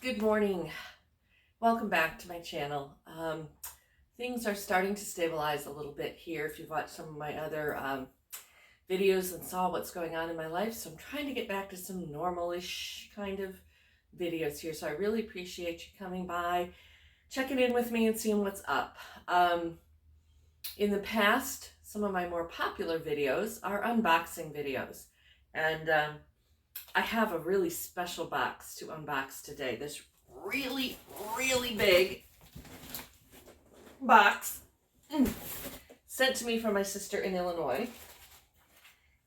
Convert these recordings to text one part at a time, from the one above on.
Good morning. Welcome back to my channel. Things are starting to stabilize a little bit here if you've watched some of my other videos and saw what's going on in my life. So I'm trying to get back to some normal-ish kind of videos here. So I really appreciate you coming by, checking in with me and seeing what's up. In the past, some of my more popular videos are unboxing videos. And I have a really special box to unbox today. This really big box sent to me from my sister in Illinois.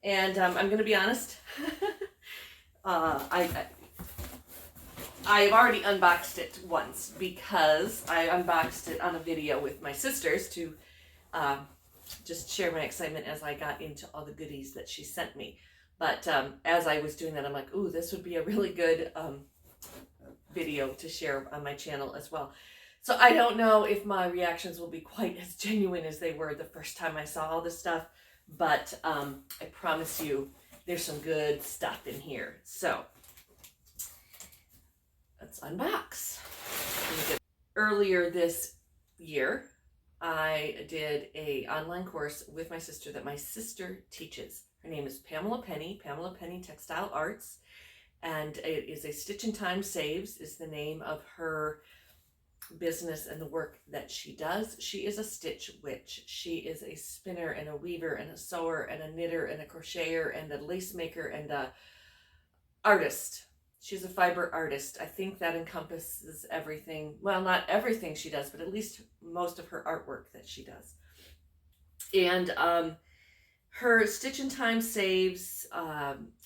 And I'm going to be honest, I've already unboxed it once because I unboxed it on a video with my sisters to just share my excitement as I got into all the goodies that she sent me. But as I was doing that, I'm like, ooh, this would be a really good video to share on my channel as well. So I don't know if my reactions will be quite as genuine as they were the first time I saw all this stuff, but I promise you there's some good stuff in here. So let's unbox. Earlier this year, I did an online course with my sister that my sister teaches. Her name is Pamela Penny Textile Arts, and it is a Stitch in Time Saves is the name of her business and the work that she does. She is a stitch witch. She is a spinner and a weaver and a sewer and a knitter and a crocheter and a lace maker and a artist. She's a fiber artist. I think that encompasses everything. Well, not everything she does, but at least most of her artwork that she does. And her Stitch in Time Saves,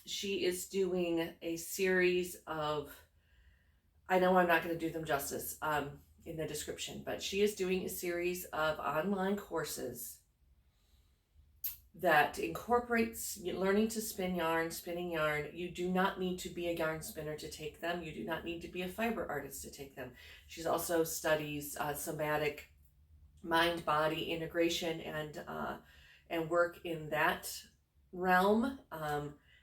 she is doing a series of, I know I'm not going to do them justice in the description, but she is doing a series of online courses that incorporates learning to spin yarn, spinning yarn. You do not need to be a yarn spinner to take them. You do not need to be a fiber artist to take them. She also studies somatic mind-body integration and work in that realm.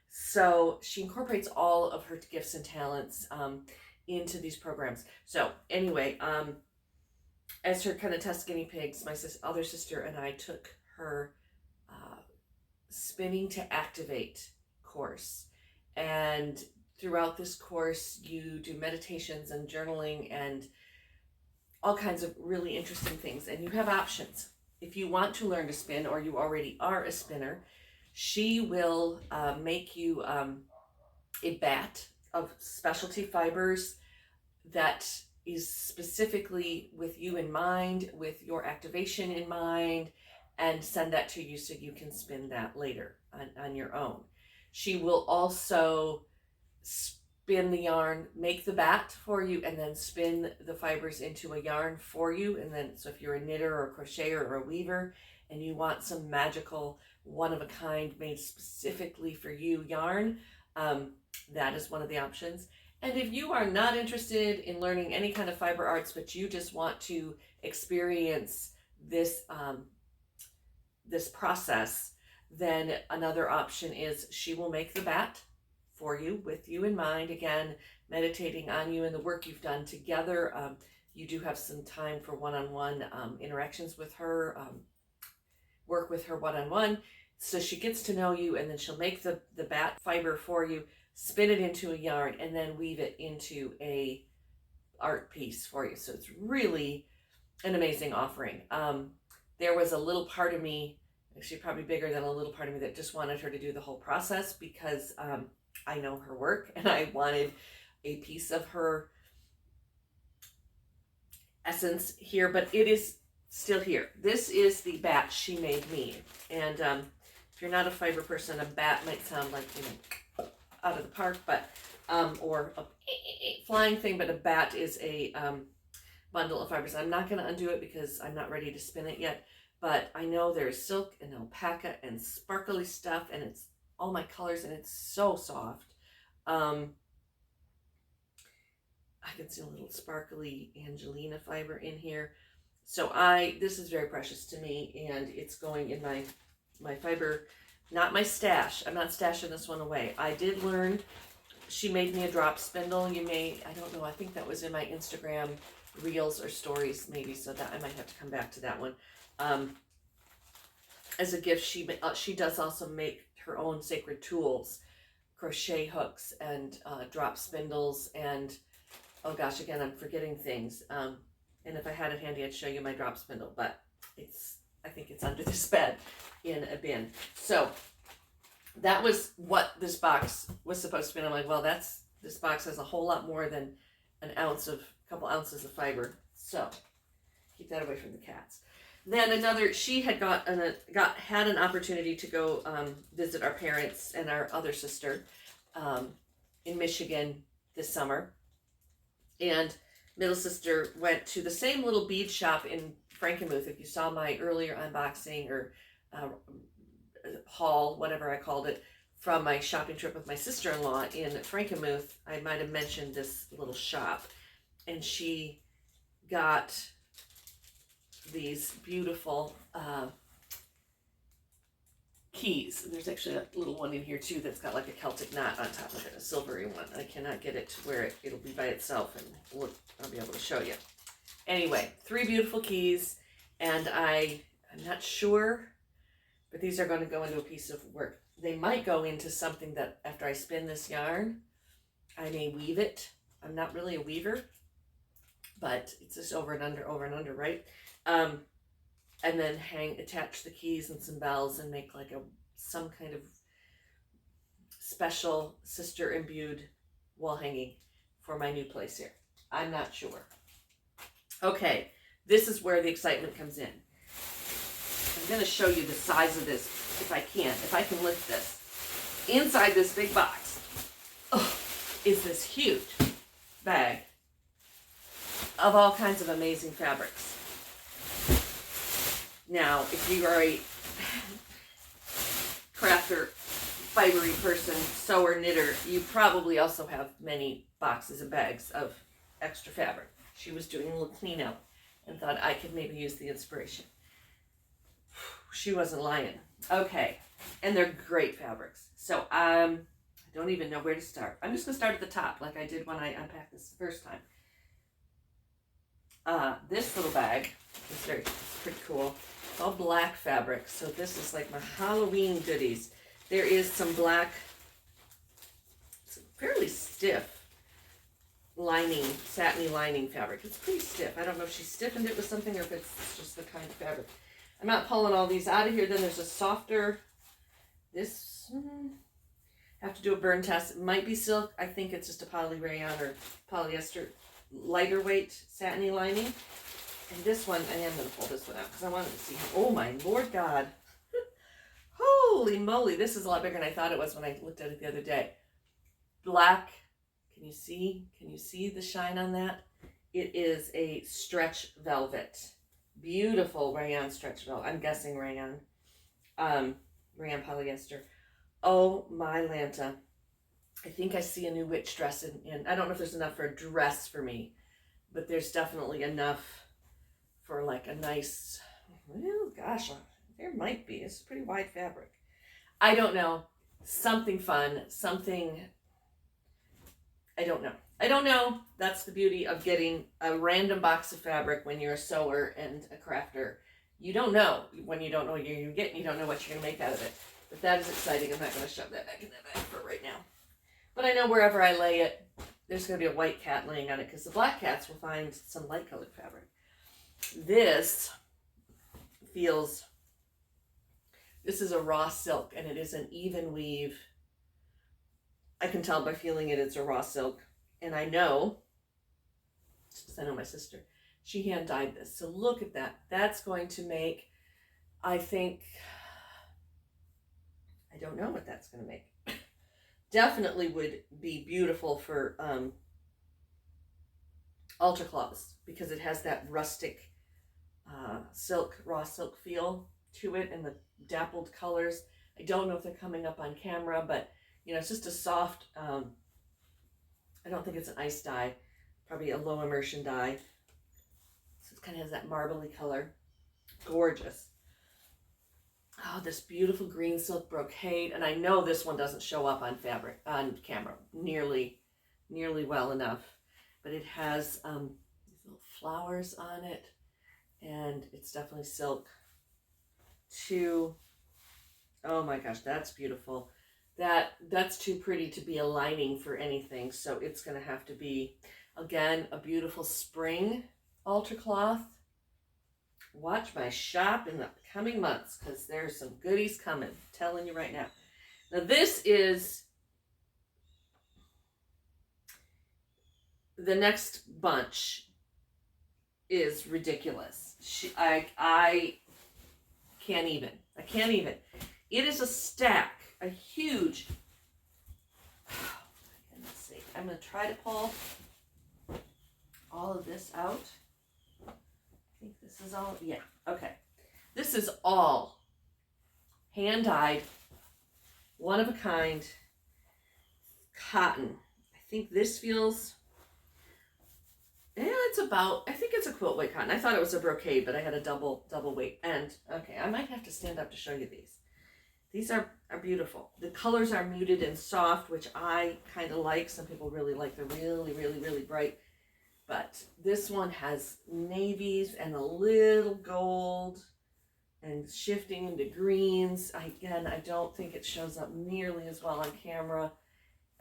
So she incorporates all of her gifts and talents into these programs. So anyway, as her kind of test guinea pigs, my other sister and I took her Spinning to Activate course. And throughout this course, you do meditations and journaling and all kinds of really interesting things. And you have options. If you want to learn to spin or you already are a spinner, she will make you a bat of specialty fibers that is specifically with you in mind, with your activation in mind, and send that to you so you can spin that later on your own. She will also spin the yarn, make the bat for you, and then spin the fibers into a yarn for you. And then, so if you're a knitter or a crocheter or a weaver and you want some magical, one-of-a-kind, made specifically for you yarn, that is one of the options. And if you are not interested in learning any kind of fiber arts, but you just want to experience this this process, then another option is she will make the bat for you with you in mind, again, meditating on you and the work you've done together. You do have some time for one-on-one interactions with her, work with her one-on-one. So she gets to know you, and then she'll make the bat fiber for you, spin it into a yarn, and then weave it into a art piece for you. So it's really an amazing offering. There was a little part of me, actually probably bigger than a little part of me, that just wanted her to do the whole process because I know her work and I wanted a piece of her essence here, but it is still here. This is the bat she made me. And if you're not a fiber person, a bat might sound like, you know, out of the park, but or a flying thing, but a bat is a bundle of fibers. I'm not going to undo it because I'm not ready to spin it yet, but I know there's silk and alpaca and sparkly stuff, and it's all my colors, and it's so soft. I can see a little sparkly Angelina fiber in here. So this is very precious to me, and it's going in my fiber, not my stash. I'm not stashing this one away. I did learn she made me a drop spindle. I don't know, I think that was in my Instagram reels or stories maybe, so that I might have to come back to that one. As a gift, she does also make her own sacred tools, crochet hooks and drop spindles, and oh gosh, again, I'm forgetting things. And if I had it handy, I'd show you my drop spindle, but I think it's under this bed in a bin. So that was what this box was supposed to be. And I'm like, well, this box has a whole lot more than a couple ounces of fiber. So keep that away from the cats. Then she had had an opportunity to go visit our parents and our other sister in Michigan this summer. And middle sister went to the same little bead shop in Frankenmuth. If you saw my earlier unboxing or haul, whatever I called it, from my shopping trip with my sister-in-law in Frankenmuth, I might have mentioned this little shop. And she got these beautiful keys. And there's actually a little one in here too that's got like a Celtic knot on top of it, a silvery one. I cannot get it to where it'll be by itself, and I'll be able to show you. Anyway, 3 beautiful keys, and I'm not sure, but these are going to go into a piece of work. They might go into something that after I spin this yarn, I may weave it. I'm not really a weaver, but it's just over and under, right? And then attach the keys and some bells and make like some kind of special sister imbued wall hanging for my new place here. I'm not sure. Okay, this is where the excitement comes in. I'm going to show you the size of this if I can lift this. Inside this big box is this huge bag of all kinds of amazing fabrics. Now, if you are a crafter, fibery person, sewer, knitter, you probably also have many boxes and bags of extra fabric. She was doing a little clean out and thought I could maybe use the inspiration. She wasn't lying. Okay, and they're great fabrics. So I don't even know where to start. I'm just going to start at the top like I did when I unpacked this the first time. This little bag is pretty cool. It's all black fabric, so this is like my Halloween goodies. There is some black, fairly stiff lining, satiny lining fabric. It's pretty stiff. I don't know if she stiffened it with something or if it's just the kind of fabric. I'm not pulling all these out of here. Then there's a softer, have to do a burn test. It might be silk. I think it's just a poly rayon or polyester, lighter weight satiny lining. And this one, I am going to pull this one out because I wanted to see. Oh my Lord God. Holy moly. This is a lot bigger than I thought it was when I looked at it the other day. Black. Can you see the shine on that? It is a stretch velvet. Beautiful rayon stretch velvet. I'm guessing rayon. Rayon polyester. Oh my Lanta. I think I see a new witch dress in. I don't know if there's enough for a dress for me, but there's definitely enough for like a nice, well, gosh, there might be. It's pretty wide fabric. I don't know. Something fun, something, I don't know. That's the beauty of getting a random box of fabric when you're a sewer and a crafter. You don't know. When you don't know what you're getting, you don't know what you're going to make out of it. But that is exciting. I'm not going to shove that back in that bag for right now. But I know wherever I lay it, there's going to be a white cat laying on it because the black cats will find some light colored fabric. This is a raw silk, and it is an even weave. I can tell by feeling it, it's a raw silk. And I know, because I know my sister, she hand dyed this. So look at that. That's going to make, I think, I don't know what that's going to make. Definitely would be beautiful for altar cloths because it has that rustic raw silk feel to it and the dappled colors. I don't know if they're coming up on camera, but you know, it's just a soft, I don't think it's an ice dye, probably a low immersion dye. So it kind of has that marbly color. Gorgeous. Oh, this beautiful green silk brocade. And I know this one doesn't show up on fabric, on camera, nearly well enough. But it has these little flowers on it. And it's definitely silk too. Oh my gosh, that's beautiful. That's too pretty to be a lining for anything. So it's going to have to be, again, a beautiful spring altar cloth. Watch my shop in the coming months because there's some goodies coming. I'm telling you right now. Now this is the next bunch is ridiculous. I can't even. I can't even. It is a stack, a huge. Oh, for goodness sake. I'm going to try to pull all of this out. I think this is all, yeah, okay. This is all hand-dyed, one of a kind cotton. I think this feels, it's about, I think it's a quilt weight cotton. I thought it was a brocade, but I had a double weight. And, okay, I might have to stand up to show you these. These are beautiful. The colors are muted and soft, which I kind of like. Some people really like the really bright. But this one has navies and a little gold and shifting into greens. Again, I don't think it shows up nearly as well on camera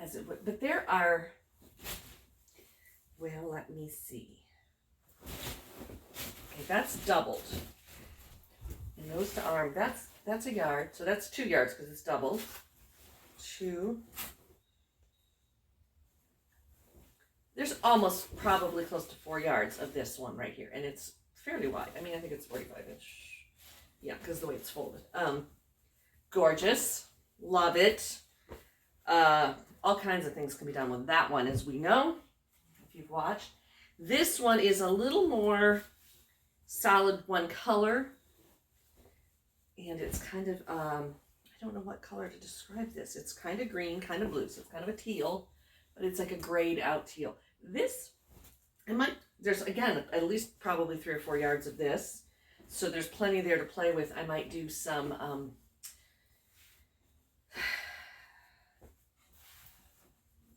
as it would. But there are, well, let me see. Okay, that's doubled. And nose to arm, that's a yard. So that's 2 yards because it's doubled. 2. There's almost probably close to 4 yards of this one right here. And it's fairly wide. I mean, I think it's 45 inch. Yeah, because the way it's folded. Gorgeous. Love it. All kinds of things can be done with that one, as we know, if you've watched. This one is a little more solid one color. And it's kind of, I don't know what color to describe this. It's kind of green, kind of blue. So it's kind of a teal. But it's like a grayed out teal. This, there's again, at least probably 3 or 4 yards of this. So there's plenty there to play with. I might do some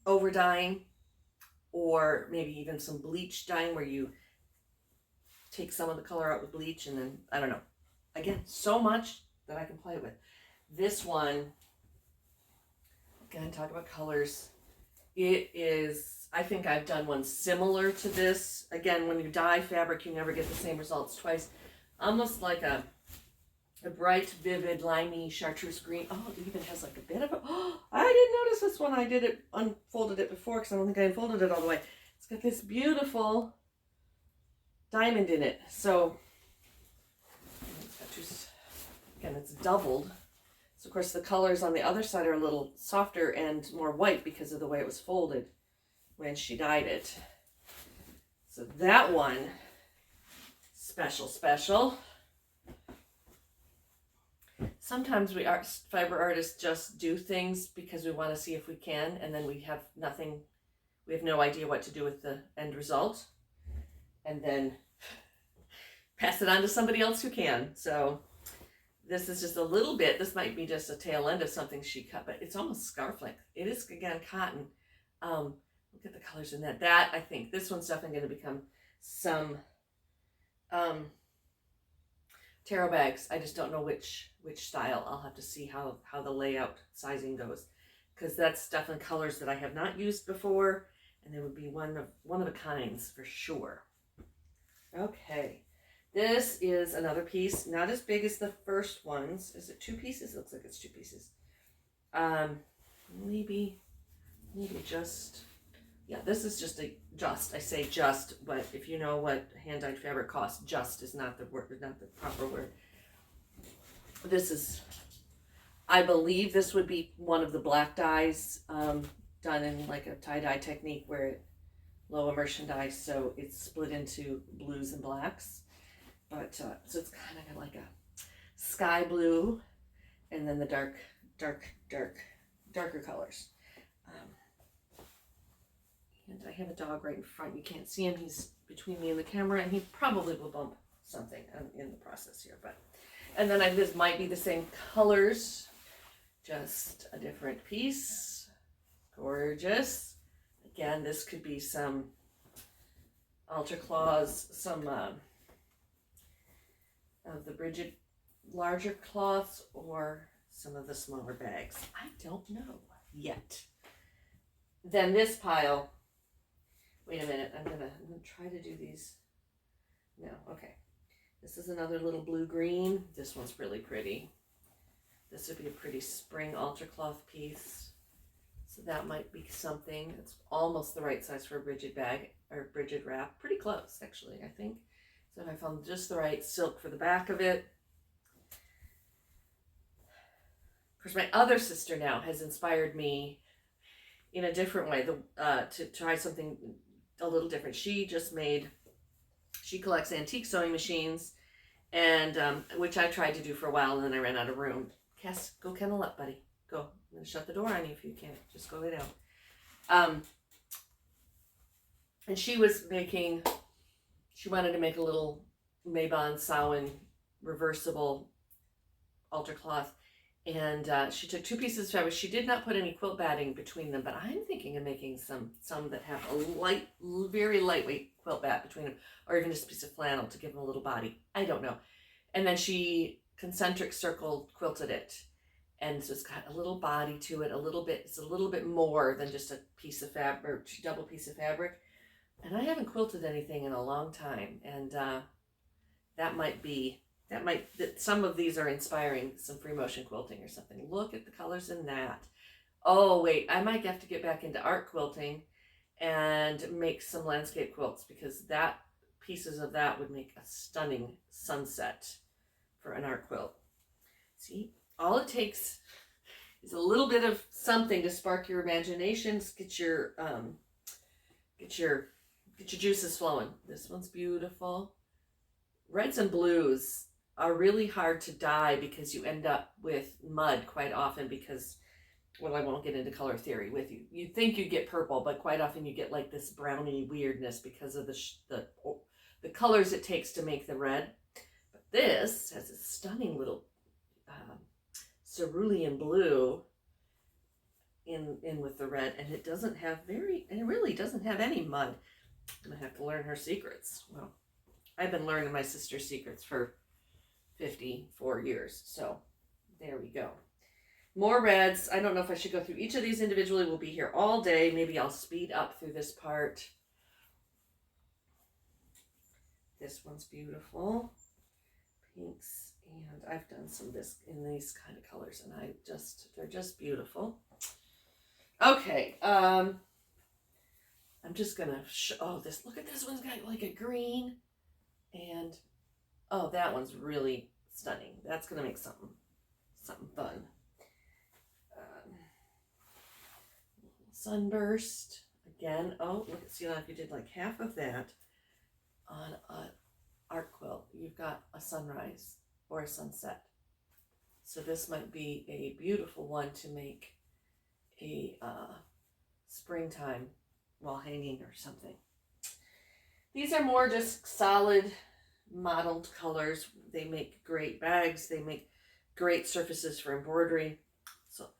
over dyeing, or maybe even some bleach dyeing where you take some of the color out with bleach and then, I don't know. Again, so much that I can play with. This one, again, talk about colors. It is, I think I've done one similar to this. Again, when you dye fabric, you never get the same results twice. Almost like a bright, vivid, limey chartreuse green. Oh, it even has like a bit of a, oh, I didn't notice this one. I unfolded it before because I don't think I unfolded it all the way. It's got this beautiful diamond in it. So, again, it's doubled. So, of course, the colors on the other side are a little softer and more white because of the way it was folded when she dyed it. So that one, special. Sometimes we fiber artists just do things because we want to see if we can, and then we have nothing, we have no idea what to do with the end result, and then pass it on to somebody else who can. So this is just a little bit, this might be just a tail end of something she cut, but it's almost scarf length. It is, again, cotton. Look at the colors in that. That, I think, this one's definitely going to become some tarot bags. I just don't know which style. I'll have to see how the layout sizing goes, because that's definitely colors that I have not used before, and they would be one of a kinds for sure. Okay. This is another piece, not as big as the first ones. Is it 2 pieces? It looks like it's 2 pieces. Maybe just, yeah, this is I say just, but if you know what hand-dyed fabric costs, just is not the word, not the proper word. This is, I believe this would be one of the black dyes, done in like a tie-dye technique where it low immersion dye, so it's split into blues and blacks. But so it's kind of like a sky blue, and then the darker colors. And I have a dog right in front. You can't see him. He's between me and the camera, and he probably will bump something in the process here. But And then this might be the same colors, just a different piece. Gorgeous. Again, this could be some Ultra Claws, some of the Bridget larger cloths, or some of the smaller bags. I don't know yet. Then this pile, wait a minute, I'm gonna try to do these. No, okay. This is another little blue green. This one's really pretty. This would be a pretty spring Ultra Cloth piece. So that might be something. It's almost the right size for a Bridget bag or Bridget wrap. Pretty close, actually, I think. So I found just the right silk for the back of it. Of course, my other sister now has inspired me in a different way to try something a little different. She collects antique sewing machines, and which I tried to do for a while, and then I ran out of room. Cass, go kennel up, buddy. Go. I'm going to shut the door on you if you can't. Just go lay down. And she wanted to make a little Mabon Samhain reversible Ultra Cloth. And she took 2 pieces of fabric. She did not put any quilt batting between them, but I'm thinking of making some that have a very lightweight quilt bat between them, or even just a piece of flannel to give them a little body. I don't know. And then she concentric circle quilted it, and so it's got a little body to it, it's a little bit more than just a piece of fabric, double piece of fabric. And I haven't quilted anything in a long time, and some of these are inspiring some free motion quilting or something. Look at the colors in that. Oh wait, I might have to get back into art quilting and make some landscape quilts, because pieces of that would make a stunning sunset for an art quilt. See, all it takes is a little bit of something to spark your imaginations, get your juices flowing. This one's beautiful. Reds and blues are really hard to dye because you end up with mud quite often, because, well, I won't get into color theory with you. You'd think you'd get purple, but quite often you get like this browny weirdness because of the colors it takes to make the red. But this has a stunning little cerulean blue in with the red, and it really doesn't have any mud. I'm gonna have to learn her secrets. Well, I've been learning my sister's secrets for 54 years, so there we go. More reds. I don't know if I should go through each of these individually. We'll be here all day. Maybe I'll speed up through this part. This one's beautiful. Pinks, and I've done some of this in these kind of colors, and they're just beautiful. Okay, I'm just gonna look at this one's got like a green, and oh, that one's really stunning. That's gonna make something fun. Sunburst again. Oh, look, see, now if you did like half of that on an art quilt, you've got a sunrise or a sunset. So this might be a beautiful one to make a springtime while hanging or something. These are more just solid mottled colors. They make great bags. They make great surfaces for embroidery. So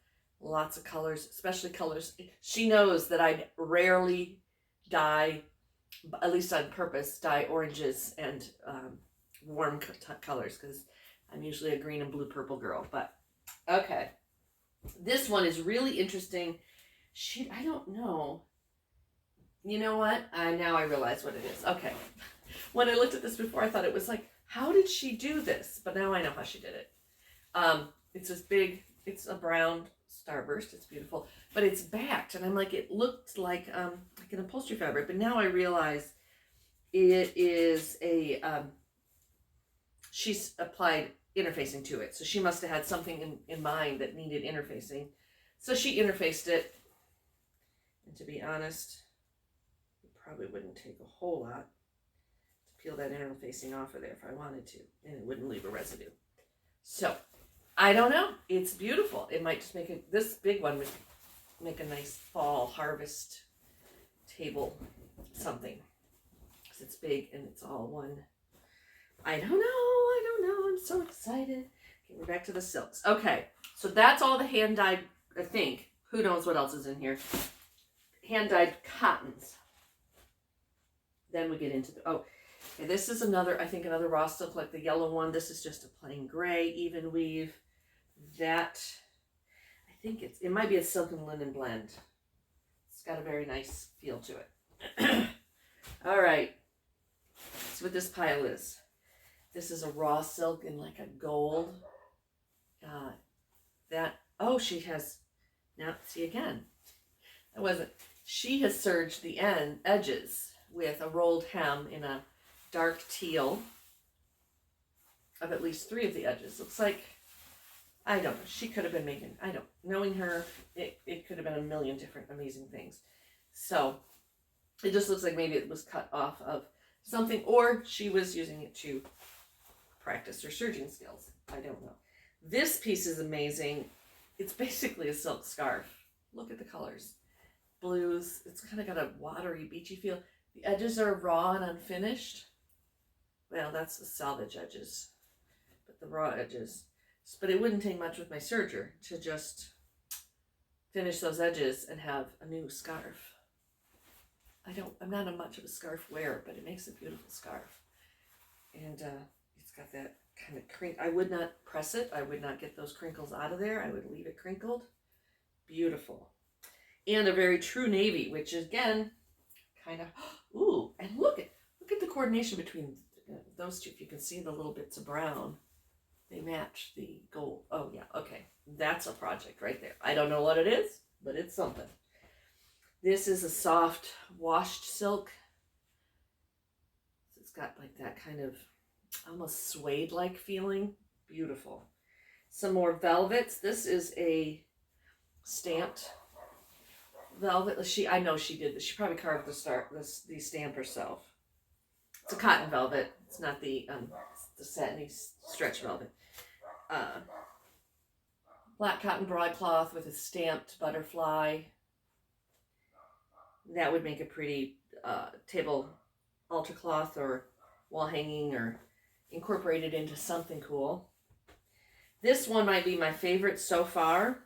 lots of colors, especially colors. She knows that I rarely dye, at least on purpose, dye oranges and warm colors, because I'm usually a green and blue purple girl. But okay, this one is really interesting. I don't know. You know what? Now I realize what it is. Okay. When I looked at this before, I thought it was like, how did she do this? But now I know how she did it. It's this big, it's a brown starburst. It's beautiful, but it's backed. And I'm like, it looked like an upholstery fabric, but now I realize it is she's applied interfacing to it. So she must have had something in mind that needed interfacing. So she interfaced it. And to be honest, it probably wouldn't take a whole lot to peel that interfacing off of there if I wanted to, and it wouldn't leave a residue. So I don't know. It's beautiful. It might just make this big one would make a nice fall harvest table something, because it's big and it's all I don't know. I'm so excited. Okay, we're back to the silks. Okay, so that's all the hand-dyed, I think. Who knows what else is in here. Hand-dyed cottons. Then we get into the, okay, this is another, I think another raw silk like the yellow one. This is just a plain gray, even weave. That, I think it might be a silk and linen blend. It's got a very nice feel to it. All right, let's see what this pile is. This is a raw silk in like a gold. She has, now see again, that wasn't, she has serged the edges with a rolled hem in a dark teal of at least 3 of the edges. Looks like, I don't know, she could have been making, knowing her, it could have been a million different amazing things. So it just looks like maybe it was cut off of something, or she was using it to practice her serging skills. I don't know. This piece is amazing. It's basically a silk scarf. Look at the colors. Blues. It's kind of got a watery, beachy feel. The edges are raw and unfinished. Well, that's the salvage edges, but the raw edges. But it wouldn't take much with my serger to just finish those edges and have a new scarf. I'm not much of a scarf wearer, but it makes a beautiful scarf. And it's got that kind of crinkle. I would not press it. I would not get those crinkles out of there. I would leave it crinkled. Beautiful. And a very true navy, which is, again, kind of, ooh, and look at the coordination between those two. If you can see the little bits of brown, they match the gold. Oh yeah, okay. That's a project right there. I don't know what it is, but it's something. This is a soft washed silk. It's got like that kind of almost suede-like feeling. Beautiful. Some more velvets. This is a stamped velvet. I know she did this. She probably carved the stamp herself. It's a cotton velvet. It's not the satiny stretch velvet. Black cotton broadcloth with a stamped butterfly. That would make a pretty table altar cloth or wall hanging, or incorporated into something cool. This one might be my favorite so far.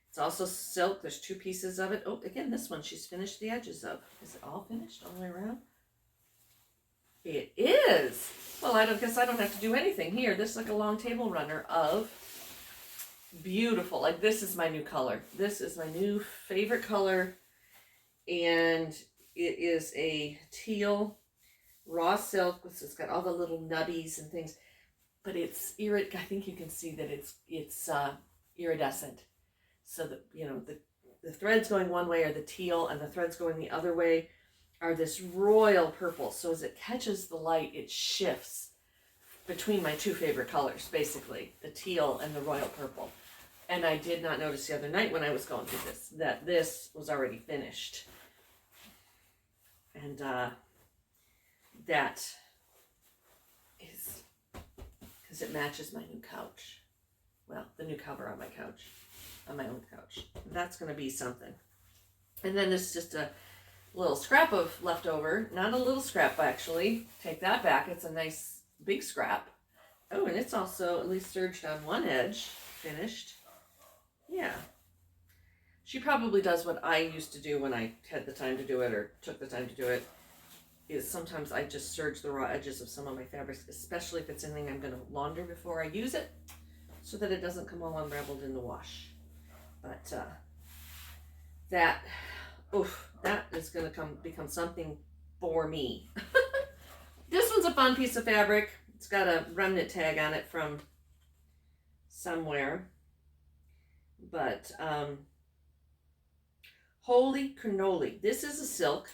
It's also silk. There's 2 pieces of it. Oh, again, this one she's finished the edges of. Is it all finished all the way around? It is. Well, I guess I don't have to do anything here. This is like a long table runner of beautiful. Like, this is my new color. This is my new favorite color. And it is a teal raw silk. It's got all the little nubbies and things, but it's I think you can see that it's iridescent. So that, the threads going one way are the teal, and the threads going the other way are this royal purple. So as it catches the light, it shifts between my 2 favorite colors, basically, the teal and the royal purple. And I did not notice the other night when I was going through this, that this was already finished. And that is because it matches my new couch. Well, the new cover on my couch, on my own couch. That's going to be something. And then this is just a little scrap of leftover. Not a little scrap, actually. Take that back. It's a nice big scrap. Oh, and it's also at least serged on one edge. Finished. Yeah. She probably does what I used to do when I had the time to do it, or took the time to do it, is sometimes I just serge the raw edges of some of my fabrics, especially if it's anything I'm going to launder before I use it, so that it doesn't come all unraveled in the wash. But that is going to become something for me. This one's a fun piece of fabric. It's got a remnant tag on it from somewhere. But holy cannoli. This is a silk.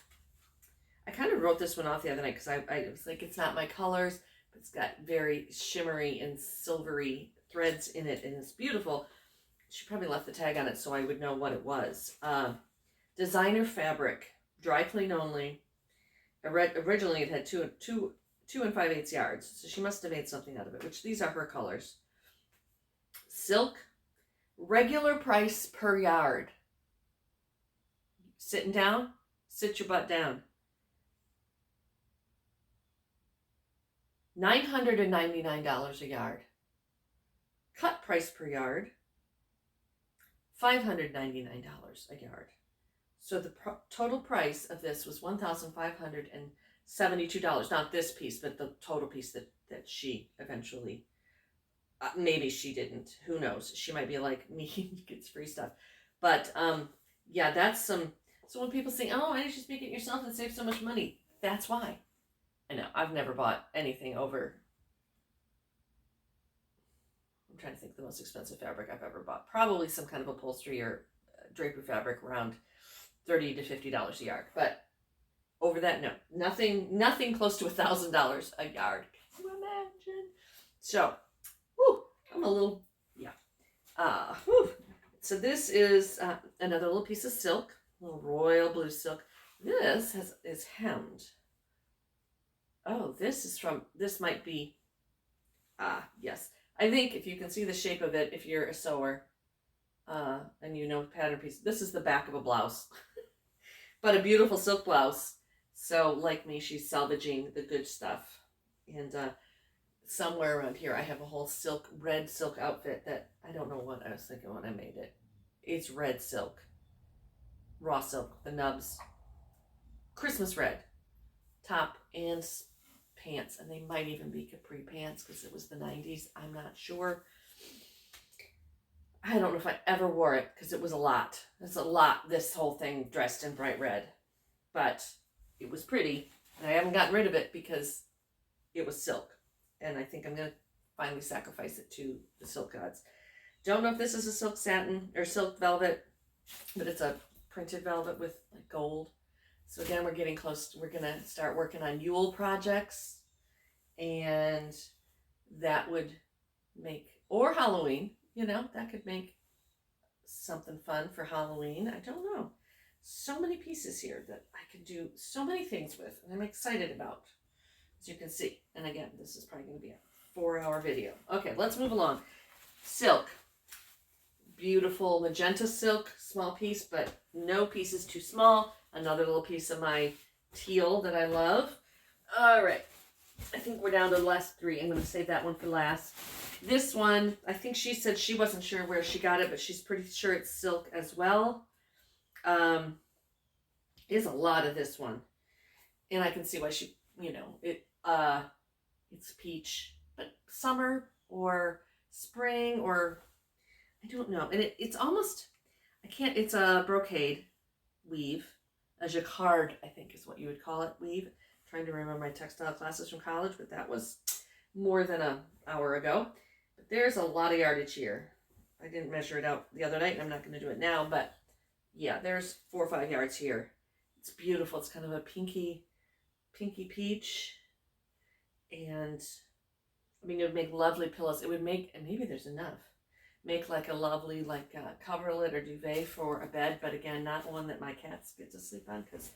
I kind of wrote this one off the other night because I was like, it's not my colors, but it's got very shimmery and silvery threads in it, and it's beautiful. She probably left the tag on it so I would know what it was. Designer fabric, dry clean only. Originally it had 2 5/8 yards, so she must have made something out of it, which these are her colors. Silk, regular price per yard. Sitting down, sit your butt down. $999 a yard. Cut price per yard, $599 a yard. So the total price of this was $1,572. Not this piece, but the total piece that she eventually, maybe she didn't. Who knows? She might be like me, gets free stuff. But yeah, that's some. So when people say, "Oh, why don't you just make it yourself and save so much money?" That's why. I know I've never bought anything over. I'm trying to think the most expensive fabric I've ever bought. Probably some kind of upholstery or drapery fabric around $30 to $50 a yard. But over that, no, nothing close to $1,000 a yard. Can you imagine? So, whew, I'm a little, yeah. Whew. So this is another little piece of silk, a little royal blue silk. This is hemmed. Oh, this might be, yes. I think if you can see the shape of it, if you're a sewer, and you know pattern piece, this is the back of a blouse, but a beautiful silk blouse. So like me, she's salvaging the good stuff. And somewhere around here, I have a whole red silk outfit that I don't know what I was thinking when I made it. It's red silk, raw silk, the nubs, Christmas red, top and pants, and they might even be capri pants because it was the 90s. I'm not sure. I don't know if I ever wore it because it was a lot. It's a lot, this whole thing dressed in bright red. But it was pretty. And I haven't gotten rid of it because it was silk. And I think I'm going to finally sacrifice it to the silk gods. Don't know if this is a silk satin or silk velvet, but it's a printed velvet with like gold. So again, we're getting close. We're going to start working on Yule projects. And that would make, or Halloween, you know, that could make something fun for Halloween. I don't know. So many pieces here that I can do so many things with, and I'm excited about, as you can see. And again, this is probably going to be a 4-hour video. Okay, let's move along. Silk. Beautiful magenta silk, small piece, but no piece is too small. Another little piece of my teal that I love. All right. I think we're down to the last 3. I'm going to save that one for last. This one, I think she said she wasn't sure where she got it, but she's pretty sure it's silk as well. There's a lot of this one. And I can see why she, you know, it's peach, but summer or spring or I don't know. And it's almost, it's a brocade weave. A jacquard, I think is what you would call it, weave. Trying to remember my textile classes from college, but that was more than an hour ago. But there's a lot of yardage here. I didn't measure it out the other night, and I'm not going to do it now, but yeah, there's 4 or 5 yards here. It's beautiful. It's kind of a pinky peach. And I mean, it would make lovely pillows. It would make, and maybe there's enough, make like a lovely coverlet or duvet for a bed, but again, not one that my cats get to sleep on because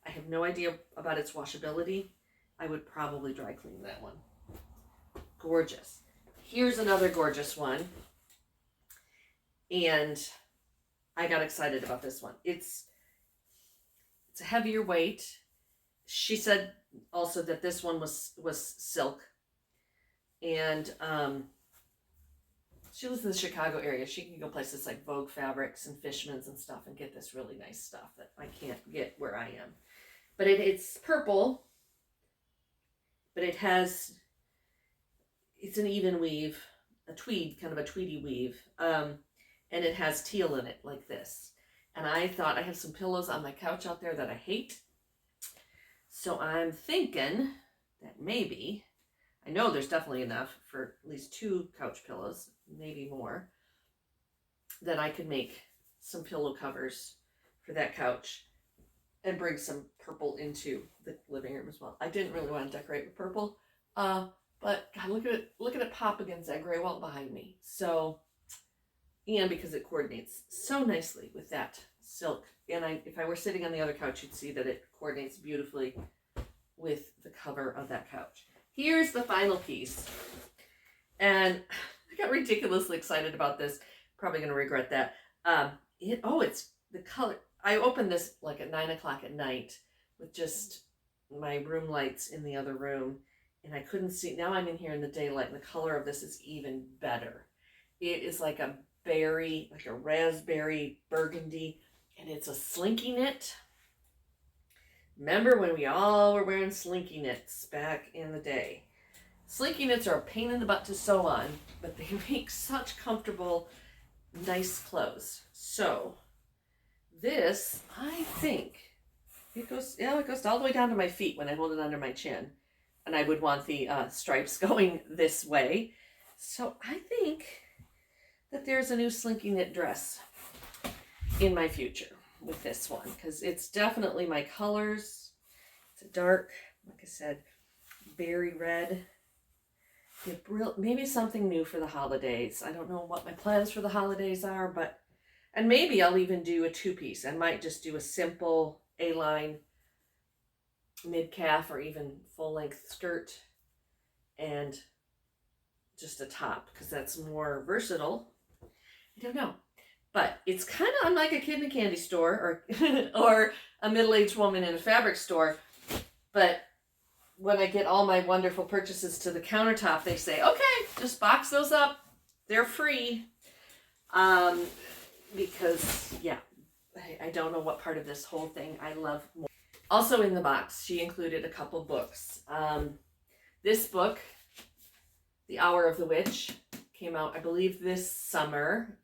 I have no idea about its washability. I would probably dry clean that one. Gorgeous. Here's another gorgeous one. And I got excited about this one. It's a heavier weight. She said also that this one was silk. And she lives in the Chicago area. She can go places like Vogue Fabrics and Fishman's and stuff and get this really nice stuff that I can't get where I am. But it's purple, but it's an even weave, a tweed, kind of a tweedy weave. And it has teal in it like this. And I thought I have some pillows on my couch out there that I hate. So I'm thinking that maybe, I know there's definitely enough for at least 2 couch pillows, maybe more, that I could make some pillow covers for that couch and bring some purple into the living room as well. I didn't really want to decorate with purple, but God, look at it pop against that gray wall behind me. So, and because it coordinates so nicely with that silk, and if I were sitting on the other couch, you'd see that it coordinates beautifully with the cover of that couch. Here's the final piece, and I got ridiculously excited about this. Probably going to regret that. It's the color. I opened this like at 9 o'clock at night with just my room lights in the other room, and I couldn't see. Now I'm in here in the daylight, and the color of this is even better. It is like a berry, like a raspberry burgundy, and it's a Slinky Knit. Remember when we all were wearing Slinky Knits back in the day? Slinky Knits are a pain in the butt to sew on, but they make such comfortable, nice clothes. So this, I think, it goes all the way down to my feet when I hold it under my chin. And I would want the stripes going this way. So I think that there's a new Slinky Knit dress in my future with this one, because it's definitely my colors. It's a dark, like I said, berry red. Maybe something new for the holidays. I don't know what my plans for the holidays are, but, and maybe I'll even do a two-piece. I might just do a simple A-line mid-calf or even full-length skirt and just a top, because that's more versatile. I don't know. But it's kind of unlike a kid in a candy store or or a middle-aged woman in a fabric store. But when I get all my wonderful purchases to the countertop, they say, okay, just box those up. They're free. Because, yeah, I don't know what part of this whole thing I love more. Also in the box, she included a couple books. This book, The Hour of the Witch, came out, I believe, this summer.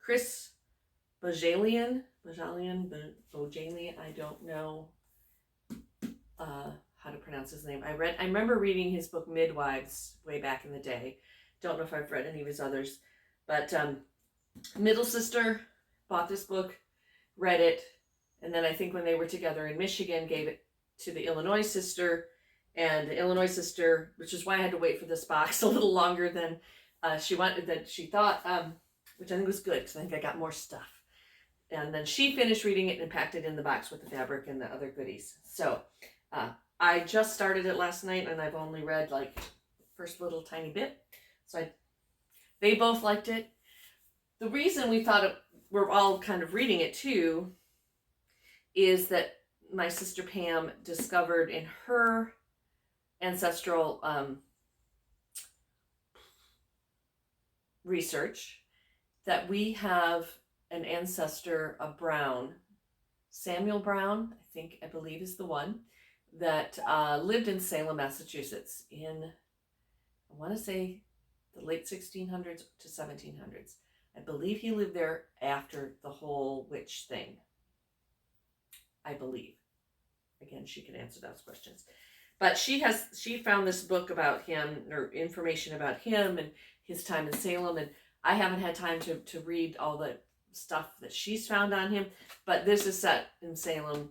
Chris Bojalian, I don't know how to pronounce his name. I remember reading his book Midwives way back in the day. Don't know if I've read any of his others, but middle sister bought this book, read it, and then I think when they were together in Michigan, gave it to the Illinois sister, and the Illinois sister, which is why I had to wait for this box a little longer than she thought, which I think was good, because I think I got more stuff. And then she finished reading it and packed it in the box with the fabric and the other goodies. So I just started it last night, and I've only read like first little tiny bit. So they both liked it. The reason we thought we're all kind of reading it too is that my sister Pam discovered in her ancestral research that we have an ancestor, a Brown, Samuel Brown, I believe is the one, that lived in Salem, Massachusetts in, I want to say, the late 1600s to 1700s. I believe he lived there after the whole witch thing. I believe. Again, she can answer those questions. But she found this book about him, or information about him and his time in Salem, and I haven't had time to read all the stuff that she's found on him, but this is set in Salem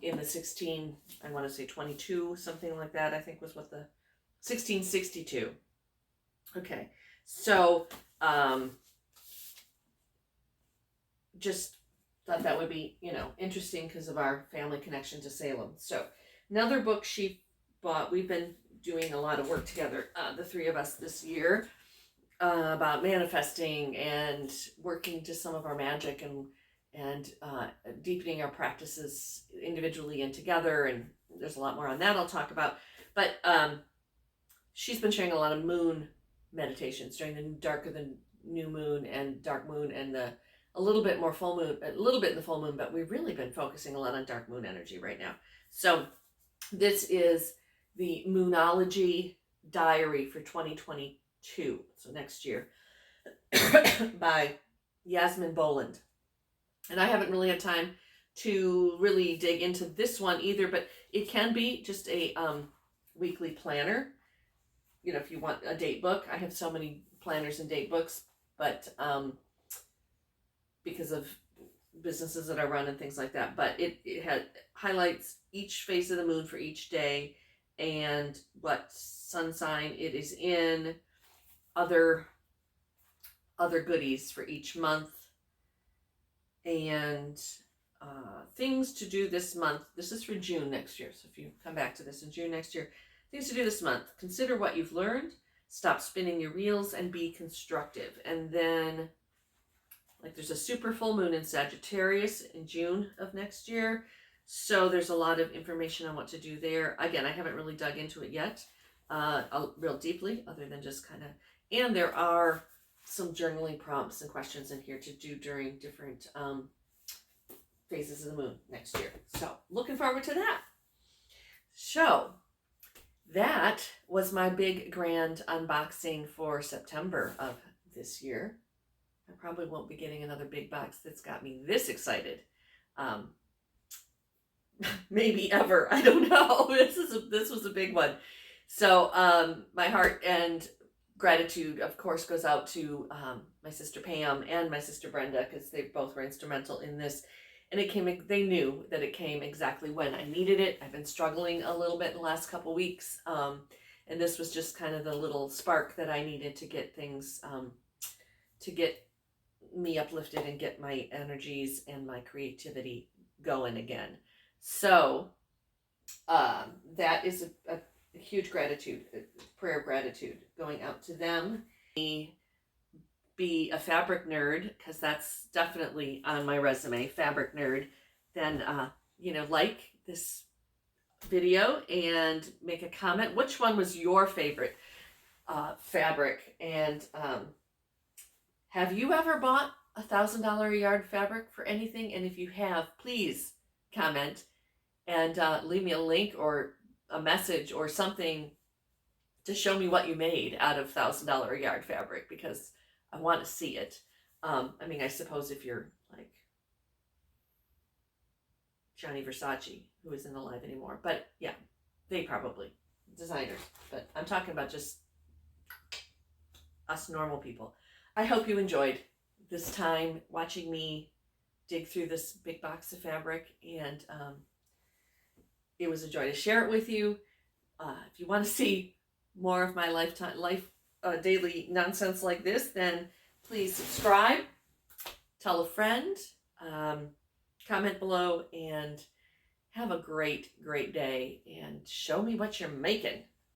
in the 22, something like that, I think was what the 1662. Okay, so just thought that would be, interesting because of our family connection to Salem. So another book she bought, we've been doing a lot of work together, the three of us this year, about manifesting and working to some of our magic and deepening our practices individually and together. And there's a lot more on that I'll talk about. But she's been sharing a lot of moon meditations during the darker than new moon and dark moon, and a little bit more full moon, a little bit in the full moon, but we've really been focusing a lot on dark moon energy right now. So this is the Moonology Diary for 2022, so next year, by Yasmin Boland. And I haven't really had time to really dig into this one either, but it can be just a weekly planner. If you want a date book, I have so many planners and date books, but because of businesses that I run and things like that, but it highlights each phase of the moon for each day and what sun sign it is in, other goodies for each month, and things to do this month. This is for June next year, so if you come back to this in June next year, things to do this month: consider what you've learned, stop spinning your wheels, and be constructive. And then, like, there's a super full moon in Sagittarius in June of next year. So there's a lot of information on what to do there. Again, I haven't really dug into it yet, real deeply, other than just kind of, and there are some journaling prompts and questions in here to do during different phases of the moon next year. So looking forward to that. So that was my big grand unboxing for September of this year. I probably won't be getting another big box that's got me this excited. Maybe ever. I don't know. This was a big one. So my heart and gratitude, of course, goes out to my sister Pam and my sister Brenda, because they both were instrumental in this. And it came. They knew that it came exactly when I needed it. I've been struggling a little bit in the last couple weeks, and this was just kind of the little spark that I needed to get things, to get me uplifted and get my energies and my creativity going again. So that is a huge gratitude, a prayer of gratitude going out to them. Be a fabric nerd, because that's definitely on my resume, fabric nerd. Then like this video and make a comment. Which one was your favorite fabric? And have you ever bought $1,000 a yard fabric for anything? And if you have, please comment and leave me a link or a message or something to show me what you made out of $1,000 a yard fabric, because I want to see it. I mean, I suppose if you're like Gianni Versace, who isn't alive anymore, but yeah, they probably designers. But I'm talking about just us normal people. I hope you enjoyed this time watching me dig through this big box of fabric, and it was a joy to share it with you. If you want to see more of my daily nonsense like this, then please subscribe, tell a friend, comment below, and have a great day, and show me what you're making.